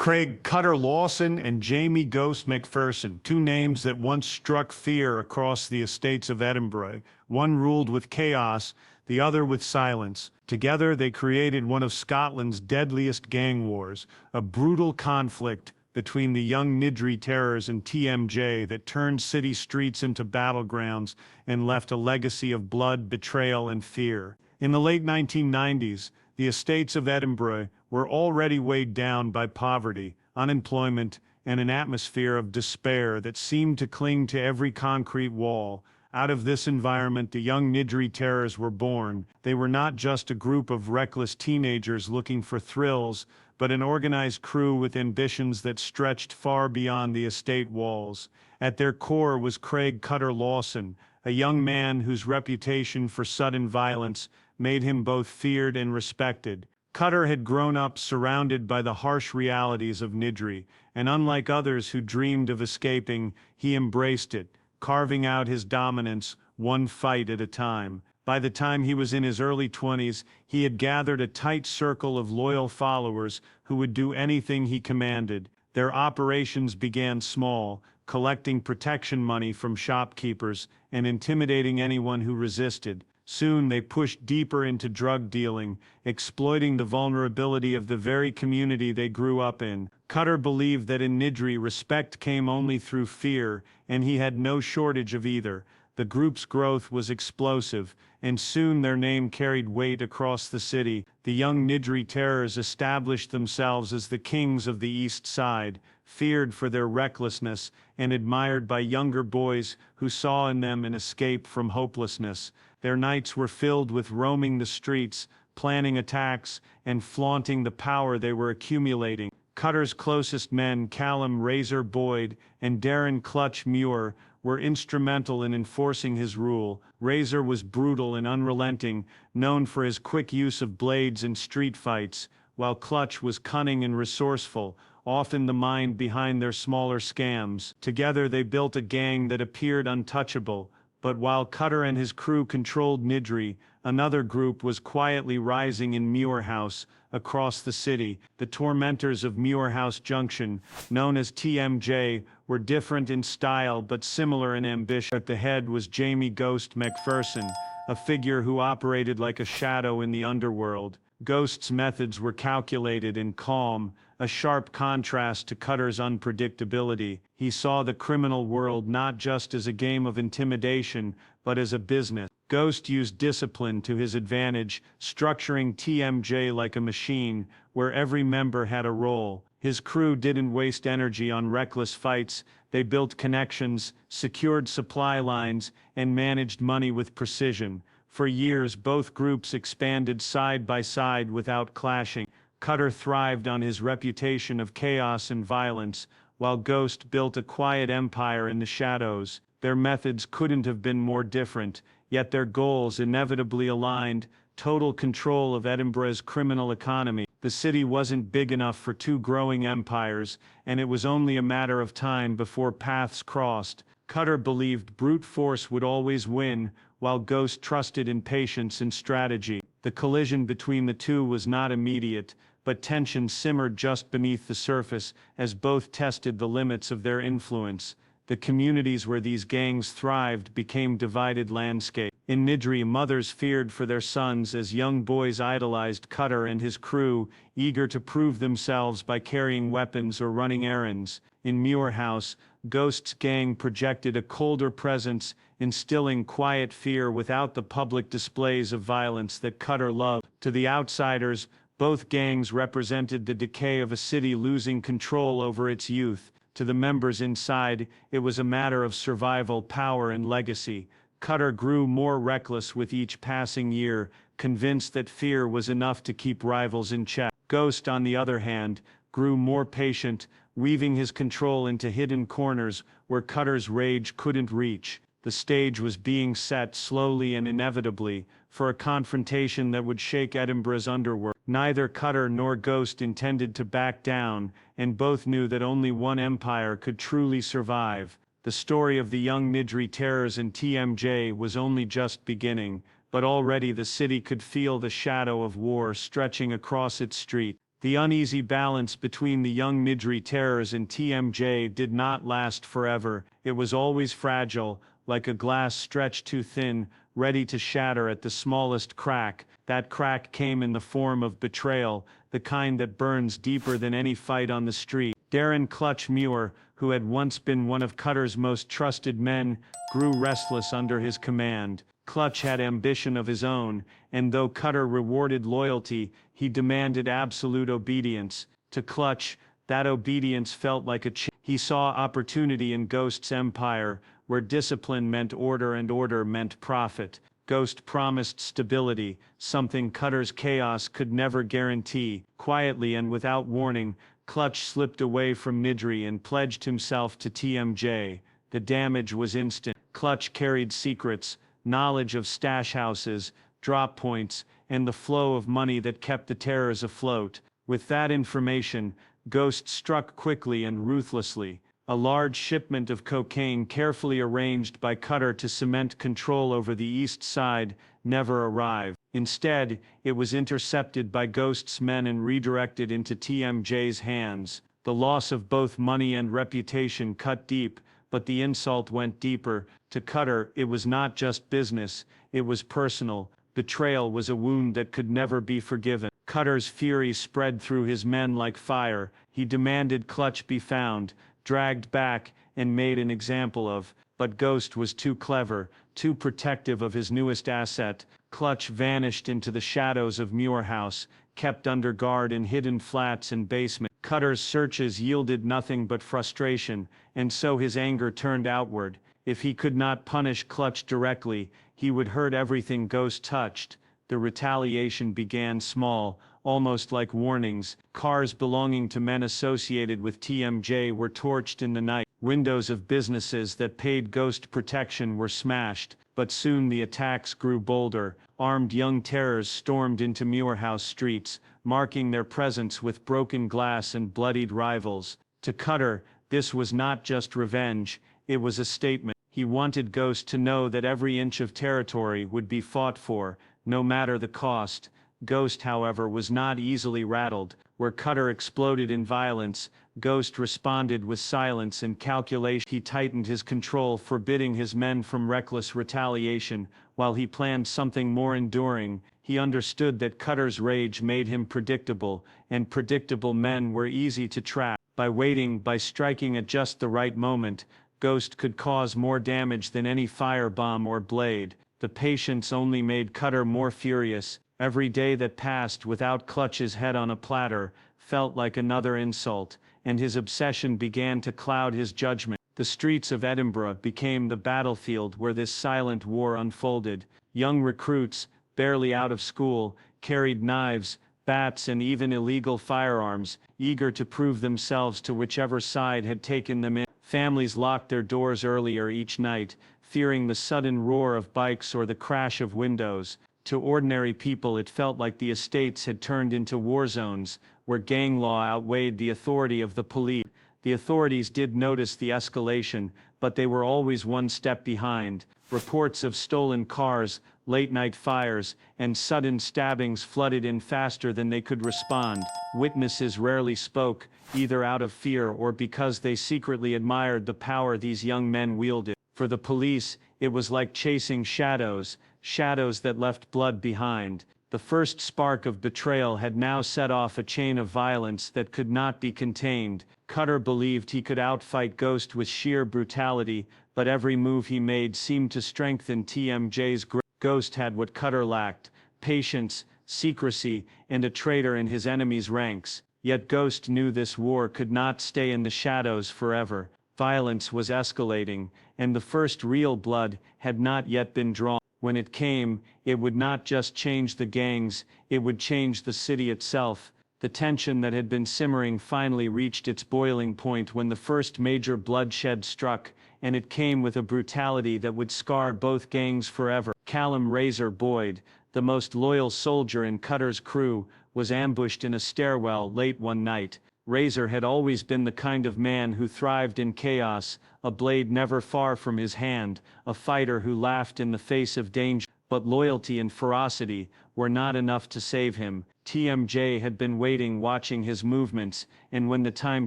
Craig Cutter Lawson and Jamie Ghost MacPherson, two names that once struck fear across the estates of Edinburgh. One ruled with chaos, the other with silence. Together they created one of Scotland's deadliest gang wars, a brutal conflict between the young Niddrie terrors and TMJ that turned city streets into battlegrounds and left a legacy of blood, betrayal, and fear. In the late 1990s, the estates of Edinburgh were already weighed down by poverty, unemployment, and an atmosphere of despair that seemed to cling to every concrete wall. Out of this environment, the young Niddrie terrors were born. They were not just a group of reckless teenagers looking for thrills, but an organized crew with ambitions that stretched far beyond the estate walls. At their core was Craig Cutter Lawson, a young man whose reputation for sudden violence made him both feared and respected. Cutter had grown up surrounded by the harsh realities of Niddrie, and unlike others who dreamed of escaping, he embraced it, carving out his dominance one fight at a time. By the time he was in his early 20s, he had gathered a tight circle of loyal followers who would do anything he commanded. Their operations began small, collecting protection money from shopkeepers and intimidating anyone who resisted. Soon they pushed deeper into drug dealing, exploiting the vulnerability of the very community they grew up in. Cutter believed that in Niddrie respect came only through fear, and he had no shortage of either. The group's growth was explosive, and soon their name carried weight across the city. The young Niddrie terrors established themselves as the kings of the East Side, feared for their recklessness and admired by younger boys who saw in them an escape from hopelessness. Their nights were filled with roaming the streets, planning attacks, and flaunting the power they were accumulating. Cutter's closest men, Callum Razor Boyd and Darren Clutch Muir, were instrumental in enforcing his rule. Razor was brutal and unrelenting, known for his quick use of blades in street fights, while Clutch was cunning and resourceful, often the mind behind their smaller scams. Together they built a gang that appeared untouchable. But while Cutter and his crew controlled Niddrie, another group was quietly rising in Muir House, across the city. The tormentors of Muir House Junction, known as TMJ, were different in style but similar in ambition. At the head was Jamie Ghost MacPherson, a figure who operated like a shadow in the underworld. Ghost's methods were calculated and calm, a sharp contrast to Cutter's unpredictability. He saw the criminal world not just as a game of intimidation, but as a business. Ghost used discipline to his advantage, structuring TMJ like a machine, where every member had a role. His crew didn't waste energy on reckless fights. They built connections, secured supply lines, and managed money with precision. For years, both groups expanded side by side without clashing. Cutter thrived on his reputation of chaos and violence, while Ghost built a quiet empire in the shadows. Their methods couldn't have been more different, yet their goals inevitably aligned: total control of Edinburgh's criminal economy. The city wasn't big enough for two growing empires, and it was only a matter of time before paths crossed. Cutter believed brute force would always win, while Ghost trusted in patience and strategy. The collision between the two was not immediate, but tension simmered just beneath the surface as both tested the limits of their influence. The communities where these gangs thrived became divided landscapes. In Niddrie, mothers feared for their sons as young boys idolized Cutter and his crew, eager to prove themselves by carrying weapons or running errands. In Muir House, Ghost's gang projected a colder presence, instilling quiet fear without the public displays of violence that Cutter loved. To the outsiders, both gangs represented the decay of a city losing control over its youth. To the members inside, it was a matter of survival, power, and legacy. Cutter grew more reckless with each passing year, convinced that fear was enough to keep rivals in check. Ghost, on the other hand, grew more patient, weaving his control into hidden corners where Cutter's rage couldn't reach. The stage was being set slowly and inevitably for a confrontation that would shake Edinburgh's underworld. Neither Cutter nor Ghost intended to back down, and both knew that only one empire could truly survive. The story of the young Niddrie terrors and TMJ was only just beginning, but already the city could feel the shadow of war stretching across its street. The uneasy balance between the young Niddrie terrors and TMJ did not last forever. It was always fragile, like a glass stretched too thin, ready to shatter at the smallest crack. That crack came in the form of betrayal, the kind that burns deeper than any fight on the street. Darren Clutch Muir, who had once been one of Cutter's most trusted men, grew restless under his command. Clutch had ambition of his own, and though Cutter rewarded loyalty, he demanded absolute obedience. To Clutch, that obedience felt like a he saw opportunity in Ghost's empire, where discipline meant order and order meant profit. Ghost promised stability, something Cutter's chaos could never guarantee. Quietly and without warning, Clutch slipped away from Niddrie and pledged himself to TMJ. The damage was instant. Clutch carried secrets, knowledge of stash houses, drop points, and the flow of money that kept the terrors afloat. With that information, Ghost struck quickly and ruthlessly. A large shipment of cocaine carefully arranged by Cutter to cement control over the east side never arrived. Instead, it was intercepted by Ghost's men and redirected into TMJ's hands. The loss of both money and reputation cut deep, but the insult went deeper. To Cutter, it was not just business, it was personal. Betrayal was a wound that could never be forgiven. Cutter's fury spread through his men like fire. He demanded Clutch be found, dragged back, and made an example of. But Ghost was too clever, too protective of his newest asset. Clutch vanished into the shadows of Muir House, kept under guard in hidden flats and basements. Cutter's searches yielded nothing but frustration, and so his anger turned outward. If he could not punish Clutch directly, he would hurt everything Ghost touched. The retaliation began small, almost like warnings. Cars belonging to men associated with TMJ were torched in the night. Windows of businesses that paid Ghost protection were smashed, but soon the attacks grew bolder. Armed young terrors stormed into Muir House streets, marking their presence with broken glass and bloodied rivals. To Cutter, this was not just revenge, it was a statement. He wanted Ghost to know that every inch of territory would be fought for, no matter the cost. Ghost, however, was not easily rattled. Where Cutter exploded in violence, Ghost responded with silence and calculation. He tightened his control, forbidding his men from reckless retaliation, while he planned something more enduring. He understood that Cutter's rage made him predictable, and predictable men were easy to trap. By waiting, by striking at just the right moment, Ghost could cause more damage than any firebomb or blade. The patience only made Cutter more furious. Every day that passed without Clutch's head on a platter felt like another insult, and his obsession began to cloud his judgment. The streets of Edinburgh became the battlefield where this silent war unfolded. Young recruits, barely out of school, carried knives, bats, and even illegal firearms, eager to prove themselves to whichever side had taken them in. Families locked their doors earlier each night, fearing the sudden roar of bikes or the crash of windows. To ordinary people, it felt like the estates had turned into war zones, where gang law outweighed the authority of the police. The authorities did notice the escalation, but they were always one step behind. Reports of stolen cars, late-night fires, and sudden stabbings flooded in faster than they could respond. Witnesses rarely spoke, either out of fear or because they secretly admired the power these young men wielded. For the police, it was like chasing shadows, shadows that left blood behind. The first spark of betrayal had now set off a chain of violence that could not be contained. Cutter believed he could outfight Ghost with sheer brutality, but every move he made seemed to strengthen TMJ's grip. Ghost had what Cutter lacked: patience, secrecy, and a traitor in his enemy's ranks. Yet Ghost knew this war could not stay in the shadows forever. Violence was escalating, and the first real blood had not yet been drawn. When it came, it would not just change the gangs, it would change the city itself. The tension that had been simmering finally reached its boiling point when the first major bloodshed struck, and it came with a brutality that would scar both gangs forever. Callum Razor Boyd, the most loyal soldier in Cutter's crew, was ambushed in a stairwell late one night. Razor had always been the kind of man who thrived in chaos, a blade never far from his hand, a fighter who laughed in the face of danger. But loyalty and ferocity were not enough to save him. TMJ had been waiting, watching his movements, and when the time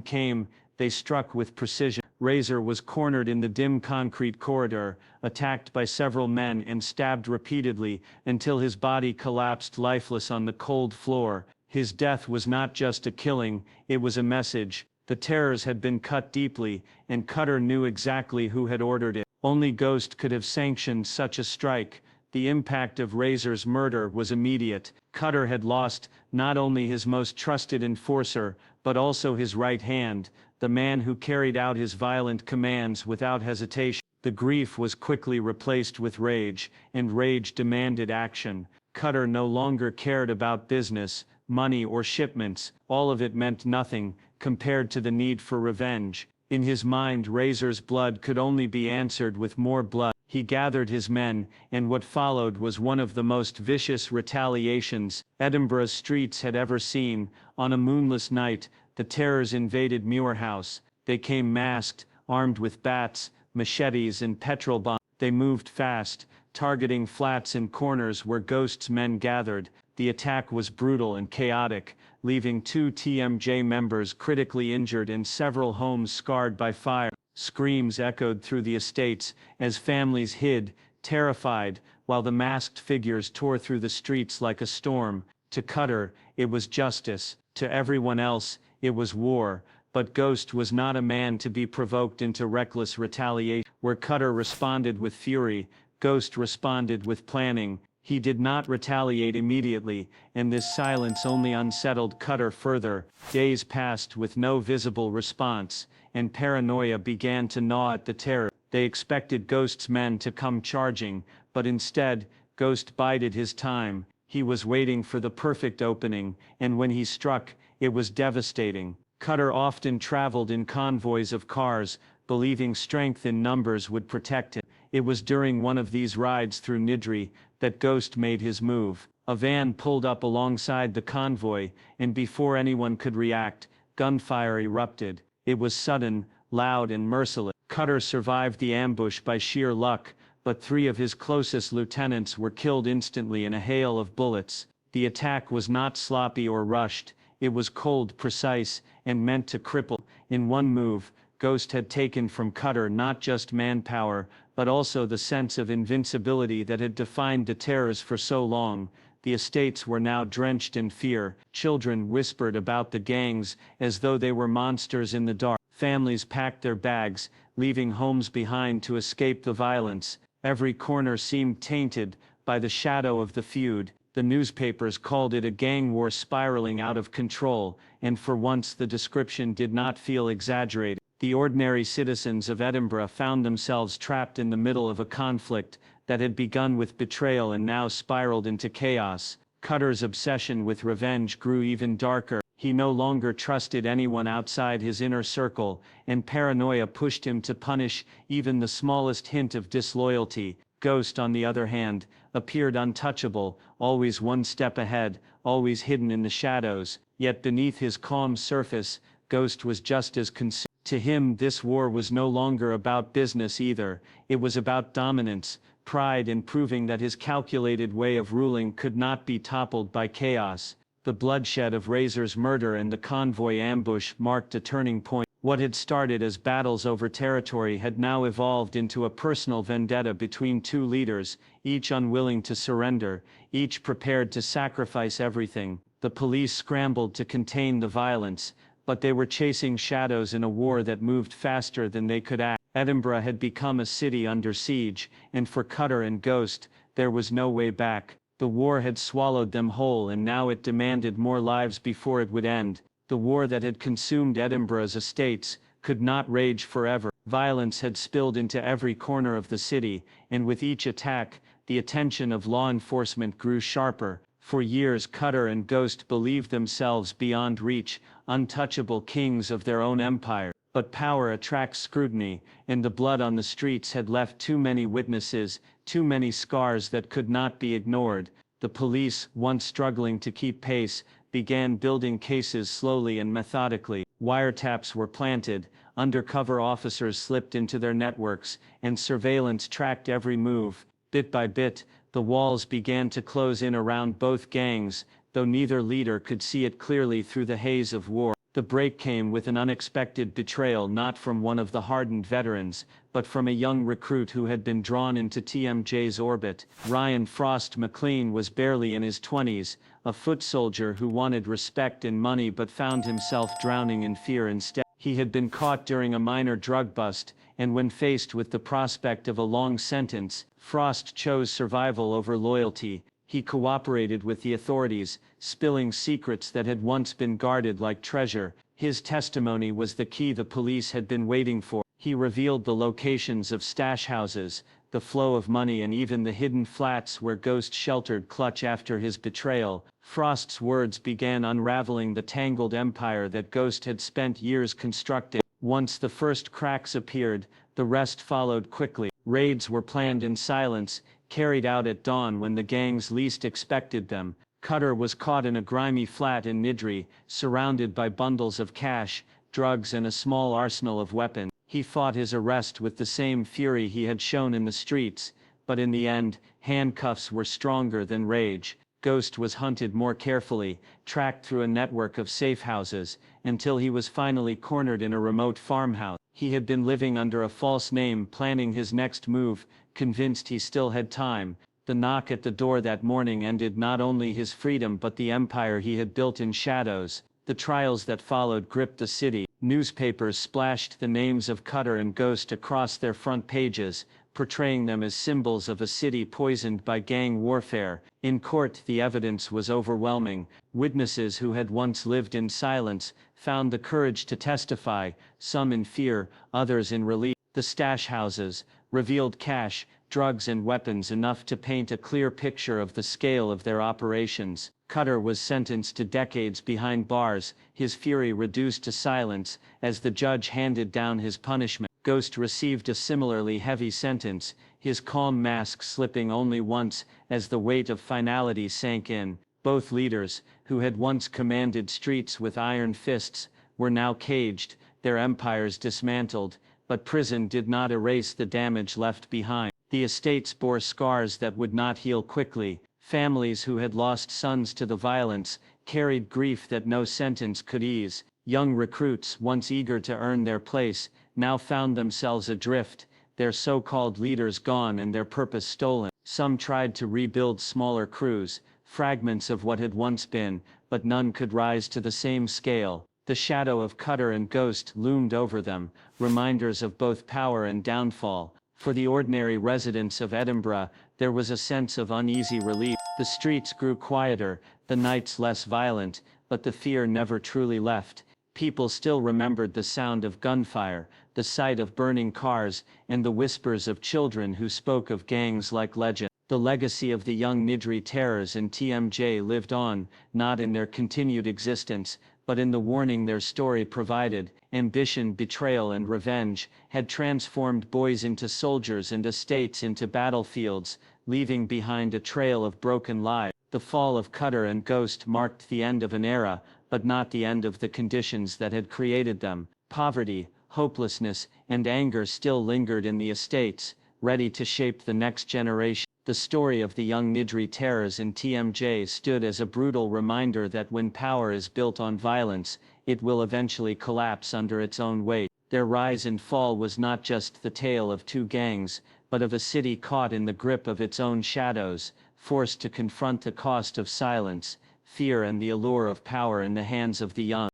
came, they struck with precision. Razor was cornered in the dim concrete corridor, attacked by several men and stabbed repeatedly until his body collapsed lifeless on the cold floor. His death was not just a killing, it was a message. The terrors had been cut deeply, and Cutter knew exactly who had ordered it. Only Ghost could have sanctioned such a strike. The impact of Razor's murder was immediate. Cutter had lost not only his most trusted enforcer, but also his right hand, the man who carried out his violent commands without hesitation. The grief was quickly replaced with rage, and rage demanded action. Cutter no longer cared about business, money or shipments. All of it meant nothing compared to the need for revenge. In his mind, Razor's blood could only be answered with more blood. He gathered his men, and what followed was one of the most vicious retaliations Edinburgh's streets had ever seen. On a moonless night, the terrors invaded Muir House. They came masked, armed with bats, machetes and petrol bombs. They moved fast, targeting flats and corners where Ghost's men gathered. The attack was brutal and chaotic, leaving 2 TMJ members critically injured and several homes scarred by fire. Screams echoed through the estates as families hid, terrified, while the masked figures tore through the streets like a storm. To Cutter, it was justice. To everyone else, it was war. But Ghost was not a man to be provoked into reckless retaliation. Where Cutter responded with fury, Ghost responded with planning. He did not retaliate immediately, and this silence only unsettled Cutter further. Days passed with no visible response, and paranoia began to gnaw at the terror. They expected Ghost's men to come charging, but instead, Ghost bided his time. He was waiting for the perfect opening, and when he struck, it was devastating. Cutter often traveled in convoys of cars, believing strength in numbers would protect him. It was during one of these rides through Niddrie that Ghost made his move. A van pulled up alongside the convoy, and before anyone could react, gunfire erupted. It was sudden, loud and merciless. Cutter survived the ambush by sheer luck, but 3 of his closest lieutenants were killed instantly in a hail of bullets. The attack was not sloppy or rushed. It was cold, precise, and meant to cripple. In one move, Ghost had taken from Cutter not just manpower, but also the sense of invincibility that had defined the terrors for so long. The estates were now drenched in fear. Children whispered about the gangs as though they were monsters in the dark. Families packed their bags, leaving homes behind to escape the violence. Every corner seemed tainted by the shadow of the feud. The newspapers called it a gang war spiraling out of control, and for once the description did not feel exaggerated. The ordinary citizens of Edinburgh found themselves trapped in the middle of a conflict that had begun with betrayal and now spiraled into chaos. Cutter's obsession with revenge grew even darker. He no longer trusted anyone outside his inner circle, and paranoia pushed him to punish even the smallest hint of disloyalty. Ghost, on the other hand, appeared untouchable, always one step ahead, always hidden in the shadows. Yet beneath his calm surface, Ghost was just as consumed. To him, this war was no longer about business either. It was about dominance, pride in proving that his calculated way of ruling could not be toppled by chaos. The bloodshed of Razor's murder and the convoy ambush marked a turning point. What had started as battles over territory had now evolved into a personal vendetta between 2 leaders, each unwilling to surrender, each prepared to sacrifice everything. The police scrambled to contain the violence, but they were chasing shadows in a war that moved faster than they could act. Edinburgh had become a city under siege, and for Cutter and Ghost, there was no way back. The war had swallowed them whole, and now it demanded more lives before it would end. The war that had consumed Edinburgh's estates could not rage forever. Violence had spilled into every corner of the city, and with each attack, the attention of law enforcement grew sharper. For years Cutter and Ghost believed themselves beyond reach, untouchable kings of their own empire. But power attracts scrutiny, and the blood on the streets had left too many witnesses, too many scars that could not be ignored. The police, once struggling to keep pace, began building cases slowly and methodically. Wiretaps were planted, undercover officers slipped into their networks, and surveillance tracked every move. Bit by bit, the walls began to close in around both gangs, though neither leader could see it clearly through the haze of war. The break came with an unexpected betrayal, not from one of the hardened veterans, but from a young recruit who had been drawn into TMJ's orbit. Ryan Frost McLean was barely in his 20s, a foot soldier who wanted respect and money but found himself drowning in fear instead. He had been caught during a minor drug bust, and when faced with the prospect of a long sentence, Frost chose survival over loyalty. He cooperated with the authorities, spilling secrets that had once been guarded like treasure. His testimony was the key the police had been waiting for. He revealed the locations of stash houses, the flow of money, and even the hidden flats where Ghost sheltered Clutch after his betrayal. Frost's words began unraveling the tangled empire that Ghost had spent years constructing. Once the first cracks appeared, the rest followed quickly. Raids were planned in silence, carried out at dawn when the gangs least expected them. Cutter was caught in a grimy flat in Niddrie, surrounded by bundles of cash, drugs, and a small arsenal of weapons. He fought his arrest with the same fury he had shown in the streets, but in the end, handcuffs were stronger than rage. Ghost was hunted more carefully, tracked through a network of safe houses, until he was finally cornered in a remote farmhouse. He had been living under a false name, planning his next move, convinced he still had time. The knock at the door that morning ended not only his freedom but the empire he had built in shadows. The trials that followed gripped the city. Newspapers splashed the names of Cutter and Ghost across their front pages, portraying them as symbols of a city poisoned by gang warfare. In court, the evidence was overwhelming. Witnesses who had once lived in silence found the courage to testify, some in fear, others in relief. The stash houses revealed cash, drugs, and weapons enough to paint a clear picture of the scale of their operations. Cutter was sentenced to decades behind bars, his fury reduced to silence as the judge handed down his punishment. Ghost received a similarly heavy sentence, his calm mask slipping only once as the weight of finality sank in. Both leaders, who had once commanded streets with iron fists, were now caged, their empires dismantled, but prison did not erase the damage left behind. The estates bore scars that would not heal quickly. Families who had lost sons to the violence carried grief that no sentence could ease. Young recruits, once eager to earn their place, now found themselves adrift, their so-called leaders gone and their purpose stolen. Some tried to rebuild smaller crews, fragments of what had once been, but none could rise to the same scale. The shadow of Cutter and Ghost loomed over them, reminders of both power and downfall. For the ordinary residents of Edinburgh, there was a sense of uneasy relief. The streets grew quieter, the nights less violent, but the fear never truly left. People still remembered the sound of gunfire, the sight of burning cars, and the whispers of children who spoke of gangs like legend. The legacy of the young Niddrie terrors in TMJ lived on, not in their continued existence, but in the warning their story provided. Ambition, betrayal, and revenge had transformed boys into soldiers and estates into battlefields, leaving behind a trail of broken lives. The fall of Cutter and Ghost marked the end of an era, but not the end of the conditions that had created them. Poverty, hopelessness, and anger still lingered in the estates, ready to shape the next generation. The story of the young Niddrie terrors in TMJ stood as a brutal reminder that when power is built on violence, it will eventually collapse under its own weight. Their rise and fall was not just the tale of two gangs, but of a city caught in the grip of its own shadows, forced to confront the cost of silence, fear, and the allure of power in the hands of the young.